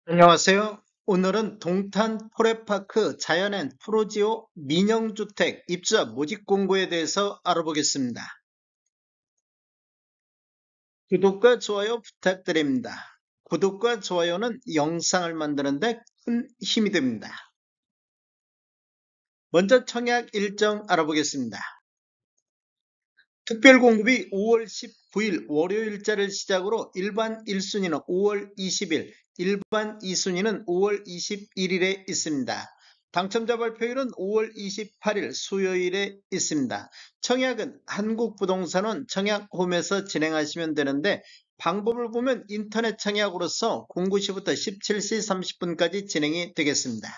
안녕하세요. 오늘은 동탄 포레파크 자연앤 프로지오 민영주택 입주자 모집 공고에 대해서 알아보겠습니다. 구독과 좋아요 부탁드립니다. 구독과 좋아요는 영상을 만드는데 큰 힘이 됩니다. 먼저 청약 일정 알아보겠습니다. 특별공급이 5월 19일 월요일자를 시작으로 일반 1순위는 5월 20일, 일반 2순위는 5월 21일에 있습니다. 당첨자 발표일은 5월 28일 수요일에 있습니다. 청약은 한국부동산원 청약홈에서 진행하시면 되는데 방법을 보면 인터넷 청약으로서 09시부터 17시 30분까지 진행이 되겠습니다.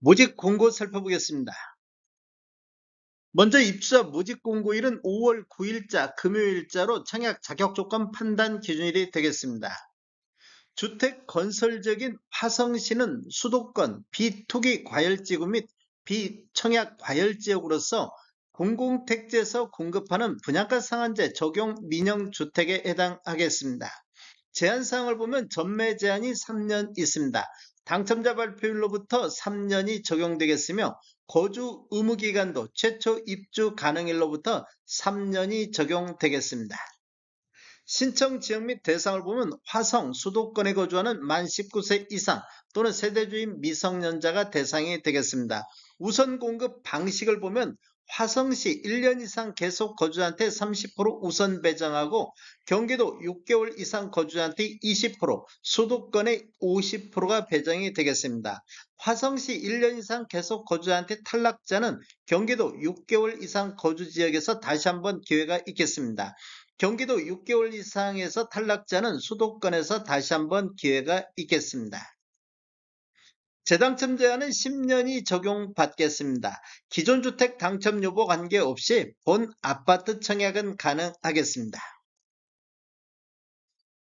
모집 공고 살펴보겠습니다. 먼저 입주자 모집 공고일은 5월 9일자 금요일자로 청약 자격 조건 판단 기준일이 되겠습니다. 주택 건설적인 화성시는 수도권 비투기 과열지구 및 비청약 과열지역으로서 공공택지에서 공급하는 분양가 상한제 적용 민영주택에 해당하겠습니다. 제한사항을 보면 전매 제한이 3년 있습니다. 당첨자 발표일로부터 3년이 적용되겠으며 거주 의무기간도 최초 입주 가능일로부터 3년이 적용되겠습니다. 신청 지역 및 대상을 보면 화성, 수도권에 거주하는 만 19세 이상 또는 세대주인 미성년자가 대상이 되겠습니다. 우선 공급 방식을 보면 화성시 1년 이상 계속 거주자한테 30% 우선 배정하고 경기도 6개월 이상 거주자한테 20%, 수도권에 50%가 배정이 되겠습니다. 화성시 1년 이상 계속 거주자한테 탈락자는 경기도 6개월 이상 거주지역에서 다시 한번 기회가 있겠습니다. 경기도 6개월 이상에서 탈락자는 수도권에서 다시 한번 기회가 있겠습니다. 재당첨 제한은 10년이 적용받겠습니다. 기존 주택 당첨 여부 관계없이 본 아파트 청약은 가능하겠습니다.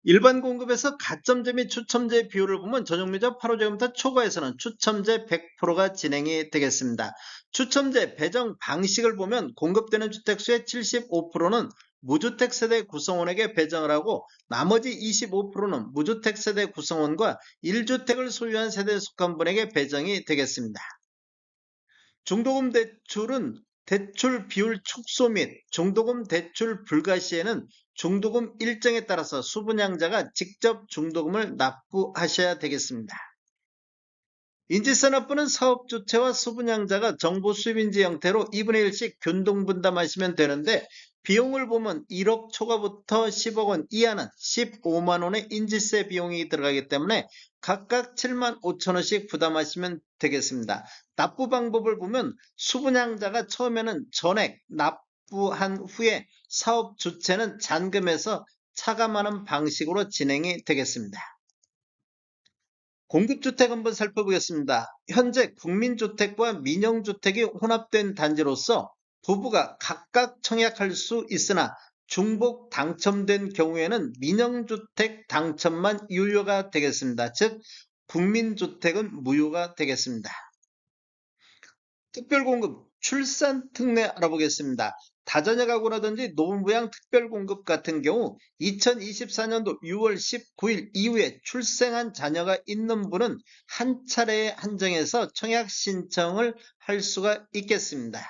일반 공급에서 가점제 및 추첨제 비율을 보면 전용면적 8호제곱미터 초과에서는 추첨제 100%가 진행이 되겠습니다. 추첨제 배정 방식을 보면 공급되는 주택수의 75%는 무주택 세대 구성원에게 배정을 하고 나머지 25%는 무주택 세대 구성원과 1주택을 소유한 세대에 속한 분에게 배정이 되겠습니다. 중도금 대출은 대출 비율 축소 및 중도금 대출 불가 시에는 중도금 일정에 따라서 수분양자가 직접 중도금을 납부하셔야 되겠습니다. 인지산업부는 사업주체와 수분양자가 정보 수입인지 형태로 2분의 1씩 균등분담하시면 되는데 비용을 보면 1억 초과부터 10억 원 이하는 15만 원의 인지세 비용이 들어가기 때문에 각각 7만 5천 원씩 부담하시면 되겠습니다. 납부 방법을 보면 수분양자가 처음에는 전액 납부한 후에 사업 주체는 잔금해서 차감하는 방식으로 진행이 되겠습니다. 공급주택 한번 살펴보겠습니다. 현재 국민주택과 민영주택이 혼합된 단지로서 부부가 각각 청약할 수 있으나 중복 당첨된 경우에는 민영주택 당첨만 유효가 되겠습니다. 즉 국민주택은 무효가 되겠습니다. 특별공급 출산 특례 알아보겠습니다. 다자녀 가구라든지 노부양 특별공급 같은 경우 2024년도 6월 19일 이후에 출생한 자녀가 있는 분은 한 차례에 한정해서 청약 신청을 할 수가 있겠습니다.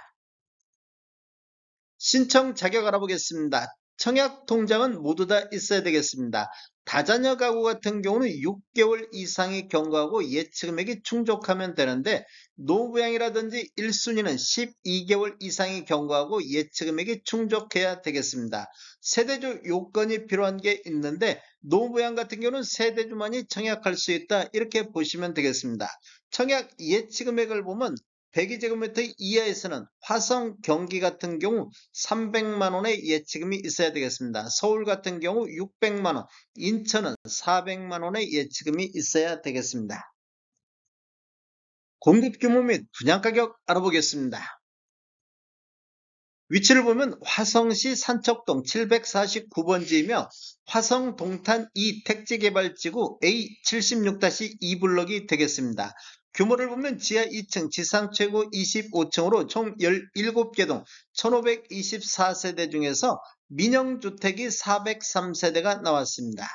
신청 자격 알아보겠습니다. 청약 통장은 모두 다 있어야 되겠습니다. 다자녀 가구 같은 경우는 6개월 이상의 경과하고 예치금액이 충족하면 되는데 노부양이라든지 1순위는 12개월 이상의 경과하고 예치금액이 충족해야 되겠습니다. 세대주 요건이 필요한 게 있는데 노부양 같은 경우는 세대주만이 청약할 수 있다 이렇게 보시면 되겠습니다. 청약 예치금액을 보면 102제곱미터 이하에서는 화성, 경기 같은 경우 300만 원의 예치금이 있어야 되겠습니다. 서울 같은 경우 600만 원, 인천은 400만 원의 예치금이 있어야 되겠습니다. 공급 규모 및 분양가격 알아보겠습니다. 위치를 보면 화성시 산척동 749번지이며 화성 동탄 2 택지개발지구 A76-2 블럭이 되겠습니다. 규모를 보면 지하 2층, 지상 최고 25층으로 총 17개 동 1524세대 중에서 민영주택이 403세대가 나왔습니다.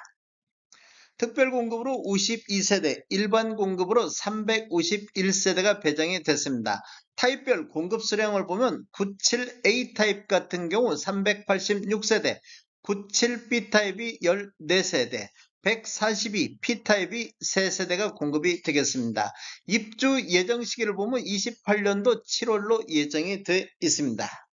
특별공급으로 52세대, 일반 공급으로 351세대가 배정이 됐습니다. 타입별 공급 수량을 보면 97A 타입 같은 경우 386세대, 97B 타입이 14세대, 142P 타입이 3세대가 공급이 되겠습니다. 입주 예정 시기를 보면 28년도 7월로 예정이 되어 있습니다.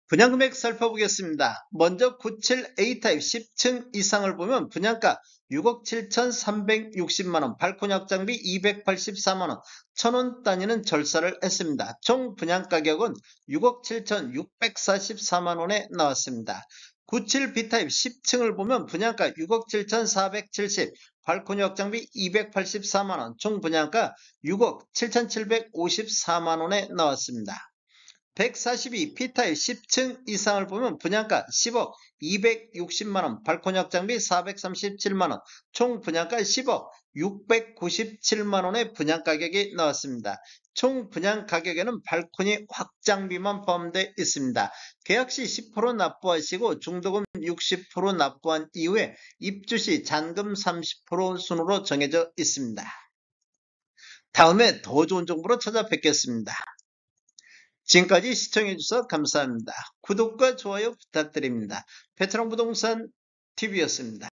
분양금액 살펴보겠습니다. 먼저 97A 타입 10층 이상을 보면 분양가 6억 7,360만원, 발코니 확장비 284만원, 1,000원 단위는 절사를 했습니다. 총 분양가격은 6억 7,644만원에 나왔습니다. 97B 타입 10층을 보면 분양가 6억 7,470, 발코니 확장비 284만원, 총 분양가 6억 7,754만원에 나왔습니다. 142 P타입 10층 이상을 보면 분양가 10억 260만원, 발코니 확장비 437만원, 총 분양가 10억 697만원의 분양가격이 나왔습니다. 총 분양가격에는 발코니 확장비만 포함되어 있습니다. 계약시 10% 납부하시고 중도금 60% 납부한 이후에 입주시 잔금 30% 순으로 정해져 있습니다. 다음에 더 좋은 정보로 찾아뵙겠습니다. 지금까지 시청해주셔서 감사합니다. 구독과 좋아요 부탁드립니다. 베테랑 부동산 TV였습니다.